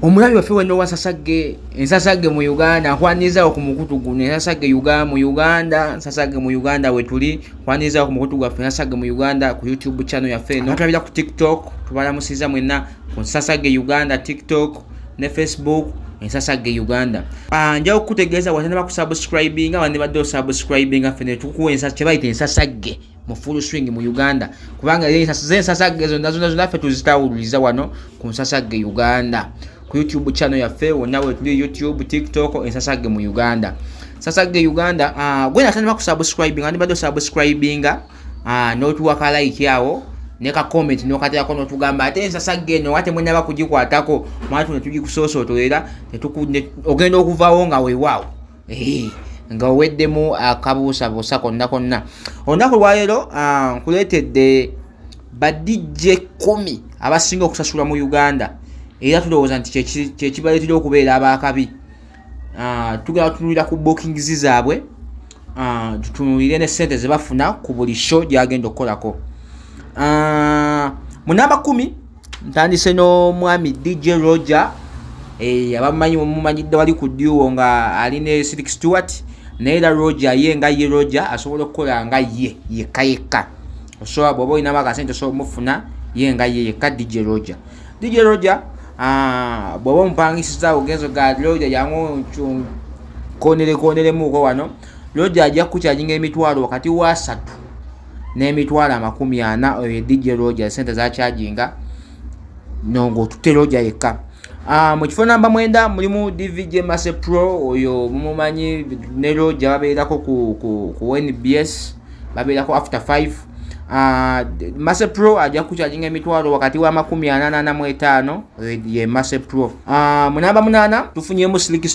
Omulabi waffe wenno wasasagge ensasagge mu Uganda nkwanirizaawo ku mukutu guno ensasagge mu Uganda nsasagge mu Uganda wetuli nkwanirizaawo ku mukutu gwaffe ensasagge mu Uganda ku YouTube channel yaffe eno tulabira ku TikTok tubalamusiza mwenna ku nsasagge Uganda TikTok ne Facebook ensasagge Uganda. Nja okutegeeza watandaba ku subscribinga wandi badde subscribinga fene tukuwa ensasagge bayita ensasagge mu full swing mu Uganda kubanga ensasagge zonna ffe tuzitawululiza wano ku nsasagge Uganda ku YouTube channel yaffe wonna wetuli YouTube TikTok ensasagge mu Uganda. Nsasagge Uganda gwe natandaba ku subscribinga wandi badde subscribinga n'otuwa ka like yawo ne ka comment n'okateerako n'otugamba ate ensasagge eno ate mwe naba kugikwatako mwatu ne tugikusoosootoera ogenda okuvaawo nga weewaawo nga oweddemu akabuusabuusa konna. Olunaku lwaleero nkuleetedde ba DJ 10 abasinga okusasulwa mu Uganda era tulowooza nti kyekibaleetera okubeera abaakabi. Tugenda tutunulira ku bookings zaabwe tutunulire ne ssente ze bafuna ku buli show gyagenda okukolako. Mu namba 10 ntandise n'omwami DJ Roger abamumanyi mumanyidde wali ku duo nga ali ne Silk Stewart naye era Roger ye Roger asobola okukola nga ye yekka osobola bw'oba olina akasente osobola omufuna ye yekka DJ Roger bw'oba omupangisiza ogenzo ga Roger yangu koneremuuko wano Roger ajja kukyajinga emitwalo wakati wa 3 n'emitwalo 40 DJ Roger sente za charginga nongo tutte Roger yekka. Mu kifo namba 9 mulimu DVJ Masse Pro oyo mumumanyi ne Roger babeerako ku NBS babeerako after 5. Masse Pro ajja kukyajinga emitwalo wakati wa 85 ye Masse Pro. Mu namba 8 tufunyemu Silk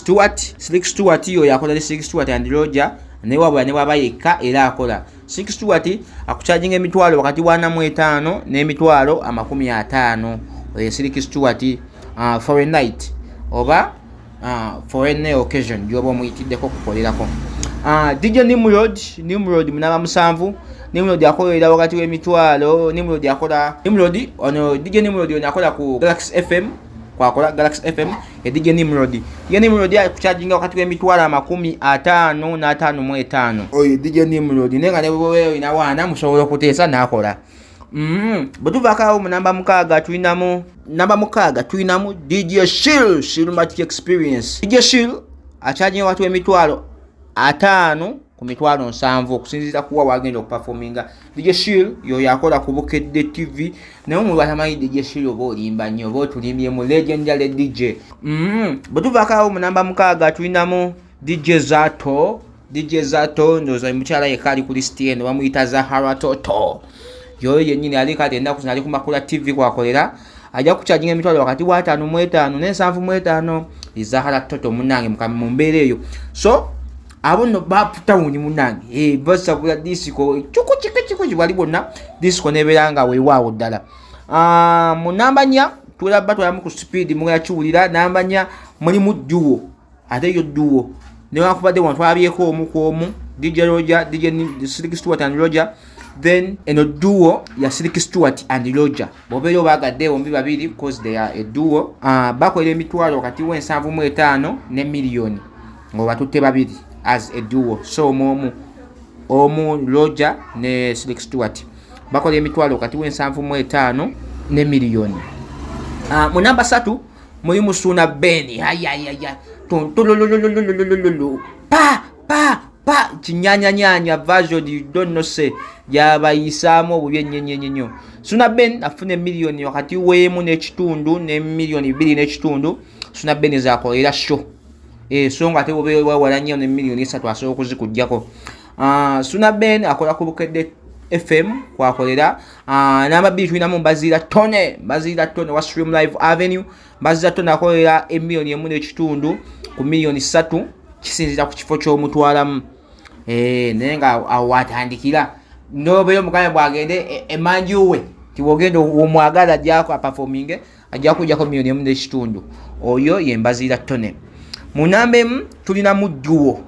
Stewart yo yakola ne Silk Stewart and Roger ne wabula yekka era akola. Silk Stewart akukyajinga emitwalo wakati wa 45 n'emitwalo 50 Silk Stewart for a night oba for any occasion gyoba omuyitiddeko kukolerako. DJ Nimrod mu namba 7 Nimrod akolera wakati w'emitwalo DJ Nimrod ono akola ku Galaxy FM kwakola Galaxy FM DJ Nimrod akukyajinga wakati w'emitwalo 55 oyo DJ Nimrod nenga ne bwe olina wana musobola okuteesa n'akola. Bwetuvaako mu namba 6 tulinamu DJ Shilmatic Experience. DJ Shil akyajinga wakati w'emitwalo 5 ku mitwalo 7 okusinziira kuwa wagenda okuperforminga. DJ Shil yo yakola ku Bukedde TV naye omuntu atamanyi DJ Shil oba olimba nnyo oba otulimbye mu legendary DJ. Bwetuvaako mu namba 6 tulinamu DJ Zato ndowooza mukyala yekka ali ku listi eno bamuyita Zahara Toto yoyo yennyini ali kati ennaku zino ali ku Makula TV kwakolera ajja kukyajinga emitwalo wakati wa 5 ne 75 Zahara Toto munnange mu mbeera eyo. So abo no baputawuni munnange basa kula disco chuku bali bonna disco nebeera nga weewaawo ddala. Mu namba 4 twalamu ku speed mu yakiwulira namba 4 mulimu duo ate yo duo newakubadde wantu abyeko omu DJ Roger DJ Silk Stewart and Roger then eno duo ya Silk Stewart and Roger bobeera bagadde bombi babiri because they are a duo. Bakolera emitwalo wakati w'75 ne million ngo batutte babiri as a duo. So omu Roger ne Silk Stewart bakolera emitwalo wakati w'75 ne million. Mu namba 3 mulimu Suna Beni pa kinyanya version you don't know say yabayisaamu obubi ennyo. Suna Ben afune million wakati w'emu n'ekitundu ne million 2 n'ekitundu. Suna Ben zakolera show so nga ate obeera wala nnyo ne million 3 asobola okuzikugyako. Suna Ben akola ku Bukedde FM kwakolera. Namba 2 tulinamu Bazira Tone wa Stream Live Avenue. Bazira Tone akolera million 1 n'ekitundu ku million 3 kisinzira ku kifo ky'omutwalamu naye nga awatandikira nobeyo omuganda bwagende emanjuwe tiwogenda omwagala ajjako aperforming ajja kujjako million 1 n'ekitundu oyo ye Bazira Tone. Mu namba 1 tulinamu duo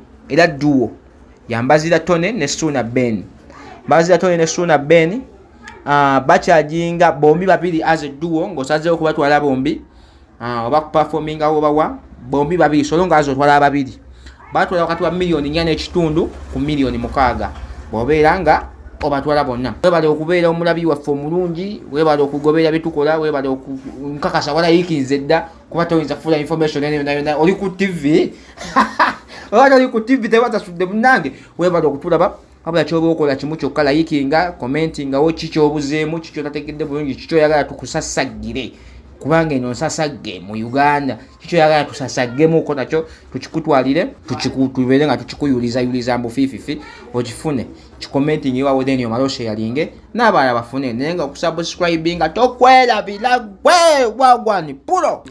ya Bazira Tone ne Suna Ben. Bazira Tone ne Suna Ben bakyajinga bombi babiri as a duo ng'osazeewo kubatwala bombi oba kuperforminga oba wa bombi babiri solonga azotwala ababiri batwala wakati wa milioni 4.5 ku milioni 6 bobeera nga obatwala bonna. Webale okubeera omulabi waffe omulungi, webale okugobera bitukola, webale okunkakasa wala yikinze dda kuba toyinza kufuna information yonna oli ku TV oba oli ku TV tebatasudde munnange, webale okutulaba wabula kyoba okola kimu kyokka layikinga, commentinga wo kikyo obuzeemu, kikyo tategedde bulungi, kikyo oyagala tukusasaggire kubanga eno nsasagge mu Uganda, kikyo oyagala tusasaggemuko nakyo tukikutwalire tubeere nga tukikuyuliza mbu fififi okifune kikomentingi wawe then omale sharinge n'abalala bafune naye nga okusubscribinga tokwerabira gwe wagwani pulo.